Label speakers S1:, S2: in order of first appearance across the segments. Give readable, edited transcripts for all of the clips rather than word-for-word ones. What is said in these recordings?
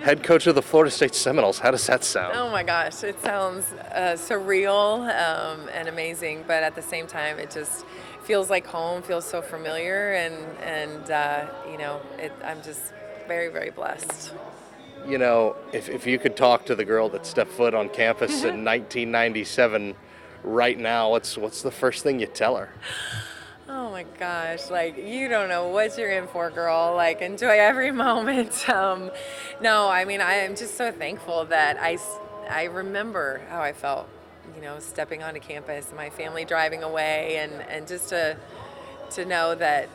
S1: Head coach of the Florida State Seminoles. How does that sound?
S2: Oh my gosh, it sounds surreal and amazing, but at the same time, it just feels like home, feels so familiar, and I'm just very, very blessed.
S1: You know, if you could talk to the girl that stepped foot on campus in 1997 right now, what's the first thing you tell her?
S2: Oh my gosh, like you don't know what you're in for, girl. Like enjoy every moment. No, I mean I am just so thankful that I remember how I felt, stepping onto campus, my family driving away, and just to know that,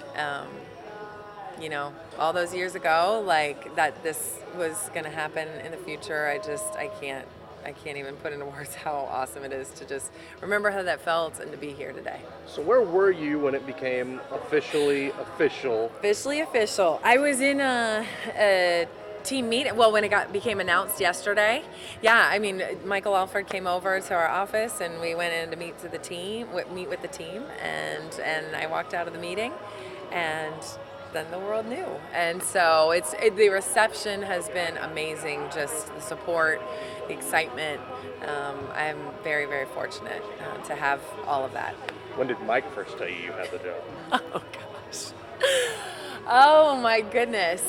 S2: all those years ago, like that this was going to happen in the future. I can't even put into words how awesome it is to just remember how that felt and to be here today.
S1: So where were you when it became officially official?
S2: Officially official. I was in a team meeting. Well, when it became announced yesterday. Yeah, I mean, Michael Alford came over to our office and we went in to meet with the team, and I walked out of the meeting, and then the world knew. And so the reception has been amazing, just the support, the excitement. I'm very, very fortunate to have all of that.
S1: When did Mike first tell you had the job?
S2: Oh gosh. Oh my goodness.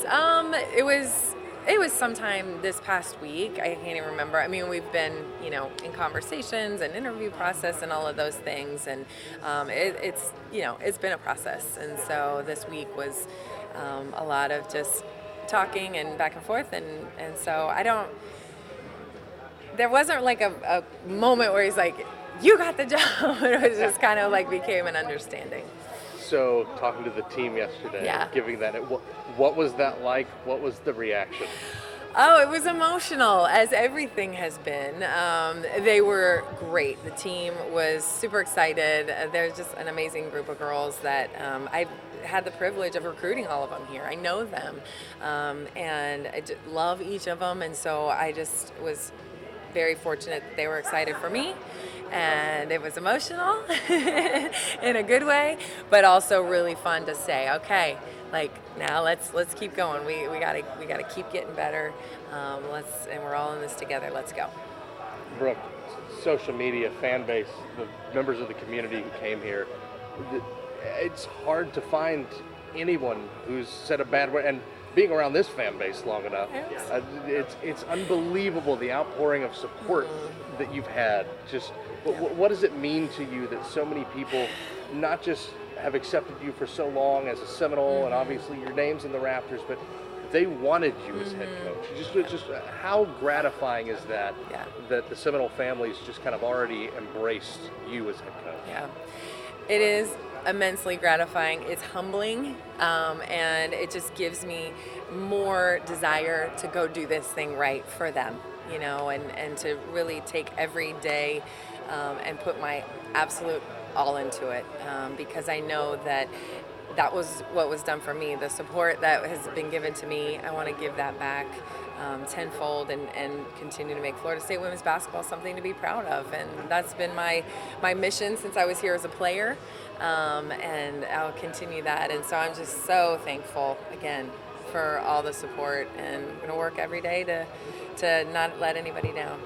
S2: It was sometime this past week. I can't even remember. I mean, we've been, in conversations and interview process and all of those things, and it's been a process. And so this week was a lot of just talking and back and forth, and so there wasn't like a moment where he's like, "You got the job." It was just kind of like became an understanding.
S1: So, talking to the team yesterday,
S2: Yeah.
S1: giving that, what was that like? What was the reaction?
S2: Oh, it was emotional, as everything has been. They were great. The team was super excited. There's just an amazing group of girls that I've had the privilege of recruiting all of them here. I know them, and I just love each of them, and so I just was very fortunate that they were excited for me. And it was emotional in a good way, but also really fun to say, okay, like now let's keep going. We gotta keep getting better. And we're all in this together. Let's go.
S1: Brooke, social media, fan base, the members of the community who came here, it's hard to find anyone who's said a bad word. And being around this fan base long enough, it's unbelievable the outpouring of support that you've had. Just what does it mean to you that so many people not just have accepted you for so long as a Seminole, and obviously your name's in the rafters, but they wanted you as head coach? Just how gratifying is that?
S2: Yeah.
S1: That the Seminole family's just kind of already embraced you as head coach?
S2: Yeah, it is immensely gratifying. It's humbling, and it just gives me more desire to go do this thing right for them, and to really take every day and put my absolute all into it, because I know that was what was done for me. The support that has been given to me, I want to give that back tenfold and continue to make Florida State women's basketball something to be proud of. And that's been my mission since I was here as a player, and I'll continue that. And so I'm just so thankful again for all the support, and I'm going to work every day to not let anybody down.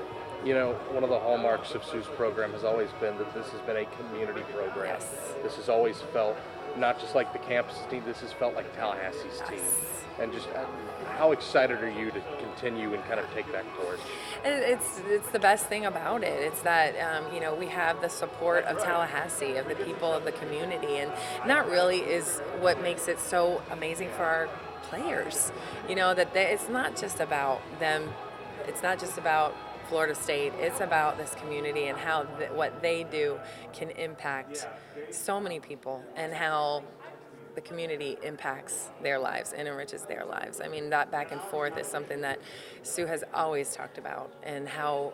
S1: One of the hallmarks of Sue's program has always been that this has been a community program.
S2: Yes.
S1: This has always felt not just like the campus team, this has felt like Tallahassee's team. And just how excited are you to continue and kind of take that torch?
S2: It's the best thing about it. It's that, we have the support of Tallahassee, of the people of the community, and that really is what makes it so amazing for our players. It's not just about them. It's not just about Florida State. It's about this community and how what they do can impact so many people, and how the community impacts their lives and enriches their lives. I mean, that back and forth is something that Sue has always talked about, and how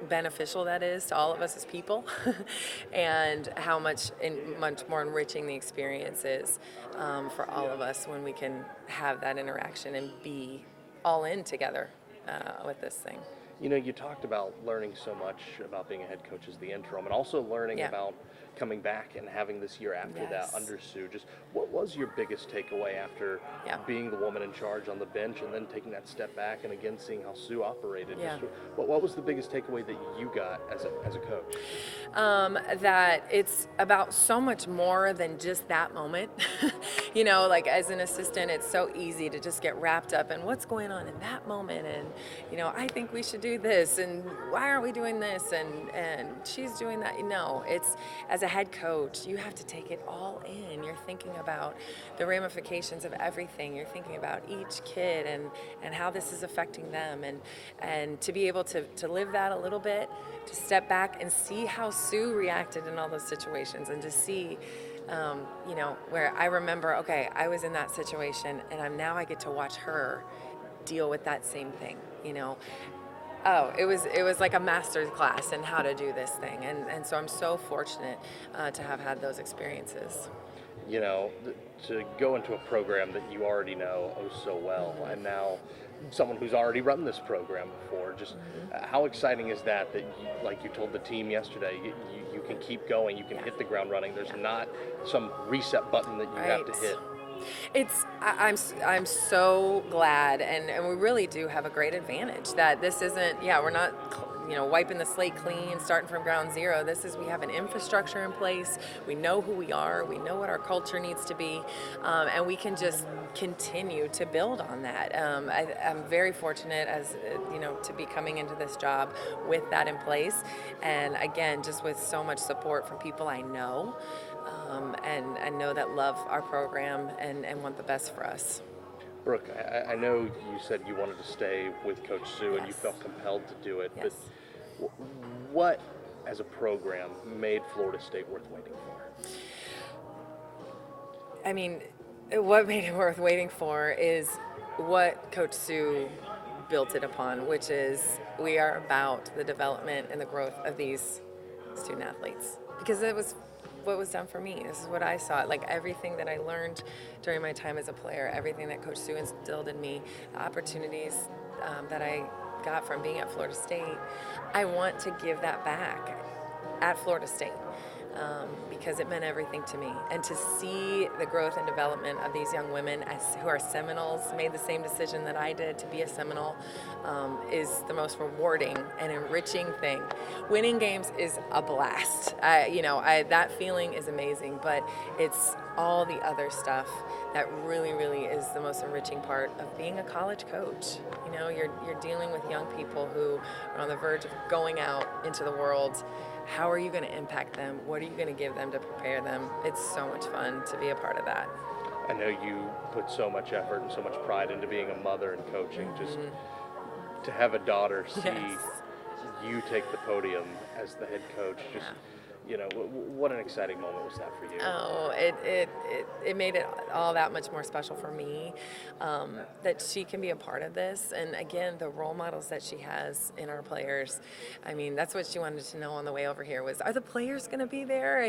S2: beneficial that is to all of us as people, and how much more enriching the experience is for all of us when we can have that interaction and be all in together with this thing.
S1: You talked about learning so much about being a head coach as the interim, and also learning
S2: Yeah.
S1: about coming back and having this year after that
S2: Yes.
S1: under Sue. Just what was your biggest takeaway after
S2: Yeah.
S1: being the woman in charge on the bench and then taking that step back and again seeing how Sue operated?
S2: Yeah.
S1: Just what was the biggest takeaway that you got as a coach?
S2: That it's about so much more than just that moment. Like as an assistant, it's so easy to just get wrapped up in what's going on in that moment. And, I think we should do this. And why aren't we doing this? And she's doing that. No, it's as a head coach, you have to take it all in. You're thinking about the ramifications of everything. You're thinking about each kid and how this is affecting them. And to be able to live that a little bit, to step back and see how Sue reacted in all those situations, and to see, where I remember, okay, I was in that situation, and I get to watch her deal with that same thing. Oh, it was like a master's class in how to do this thing, and so I'm so fortunate to have had those experiences.
S1: To go into a program that you already know so well, and now someone who's already run this program before, just how exciting is that like you told the team yesterday, you can keep going, you can hit the ground running. There's not some reset button that you have to hit.
S2: I'm so glad, and we really do have a great advantage that this isn't, we're not, wiping the slate clean, starting from ground zero. We have an infrastructure in place. We know who we are. We know what our culture needs to be, and we can just continue to build on that. I'm very fortunate to be coming into this job with that in place, and again, just with so much support from people I know. And I know that love our program and want the best for us.
S1: Brooke, I know you said you wanted to stay with Coach Sue, and you
S2: Yes.
S1: felt compelled to do it.
S2: Yes.
S1: But what, as a program, made Florida State worth waiting for?
S2: I mean, what made it worth waiting for is what Coach Sue built it upon, which is we are about the development and the growth of these student athletes. Because it was what was done for me. This is what I saw. Like everything that I learned during my time as a player, everything that Coach Sue instilled in me, the opportunities that I got from being at Florida State, I want to give that back at Florida State. Because it meant everything to me. And to see the growth and development of these young women who are Seminoles, made the same decision that I did to be a Seminole, is the most rewarding and enriching thing. Winning games is a blast. That feeling is amazing, but it's all the other stuff that really, really is the most enriching part of being a college coach. You're dealing with young people who are on the verge of going out into the world. How are you going to impact them? What are you going to give them to prepare them? It's so much fun to be a part of that.
S1: I know you put so much effort and so much pride into being a mother and coaching. Just to have a daughter see you take the podium as the head coach, what an exciting moment was that for you?
S2: Oh, it made it all that much more special for me, that she can be a part of this. And again, the role models that she has in our players. I mean, that's what she wanted to know on the way over here was, are the players going to be there?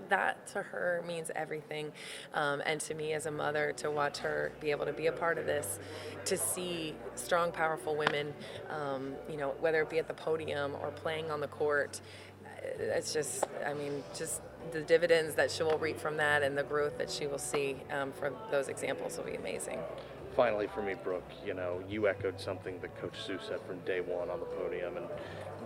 S2: That to her means everything. And to me as a mother, to watch her be able to be a part of this, to see strong, powerful women, whether it be at the podium or playing on the court, it's just the dividends that she will reap from that and the growth that she will see from those examples will be amazing.
S1: Finally, for me, Brooke, you echoed something that Coach Sue said from day one on the podium, and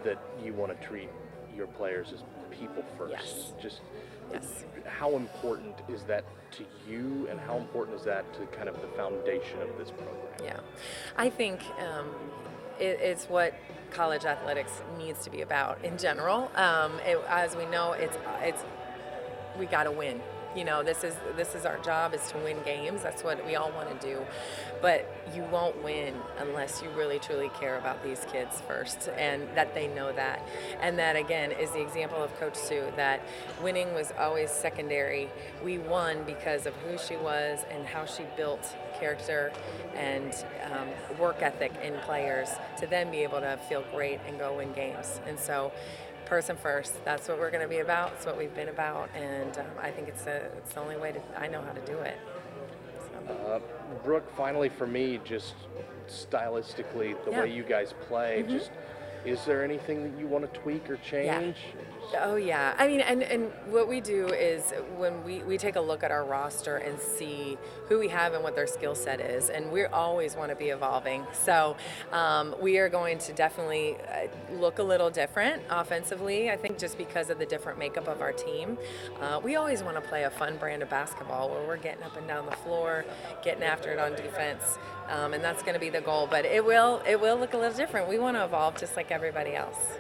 S1: that you want to treat your players as people first.
S2: Yes.
S1: How important is that to you, and how important is that to kind of the foundation of this program?
S2: Yeah, I think it's what college athletics needs to be about in general. As we know, it's we got to win. This is our job, is to win games. That's what we all want to do. But you won't win unless you really truly care about these kids first, and that they know that. And that again is the example of Coach Sue, that winning was always secondary. We won because of who she was and how she built character and work ethic in players to then be able to feel great and go win games. And so person first, that's what we're going to be about. It's what we've been about, and I think it's the only way I know how to do it. So.
S1: Brooke, finally for me, just stylistically, the
S2: Yeah.
S1: way you guys play, just is there anything that you want to tweak or change?
S2: Oh yeah. I mean, and what we do is when we take a look at our roster and see who we have and what their skill set is, and we always want to be evolving. So we are going to definitely look a little different offensively. I think just because of the different makeup of our team, we always want to play a fun brand of basketball where we're getting up and down the floor, getting after it on defense, and that's going to be the goal. But it will look a little different. We want to evolve just like everybody else.